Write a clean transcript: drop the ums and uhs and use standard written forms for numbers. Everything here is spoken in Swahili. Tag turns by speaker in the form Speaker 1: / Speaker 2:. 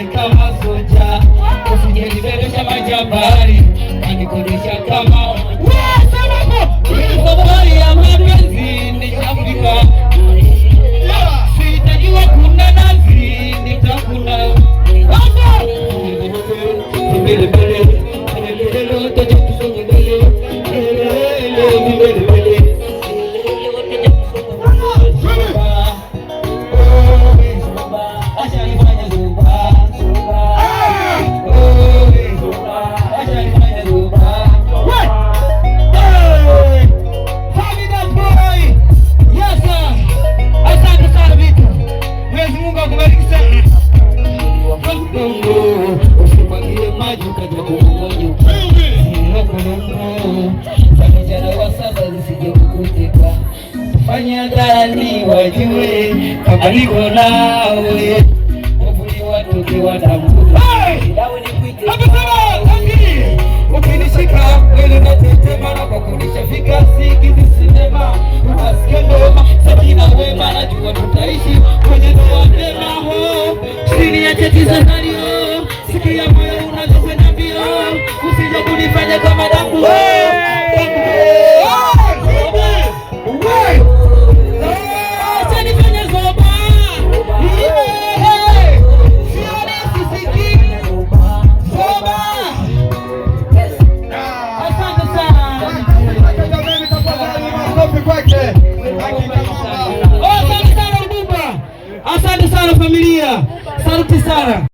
Speaker 1: kama soja, usijibebesha majabari, anikodesha kama safari ya mapenzi nishafika. Sitajiwa kuna nazi nitakuna mbele mbele mbele toja kusonga mbele mbele mbele. Fanya gani wajue kama niko nawe, wavuli watoke watambue. Ukinishika wewe natetema, na kwa kunishafika sikizi sinema, unasikia ndoma sabina wema, najua tutaishi kwenye ndoa tena. Ho chini ya cheti za nalio, sikia moyo unazokwenda mbio, usije kunifanya kama damu. Asante sana familia, asante sana.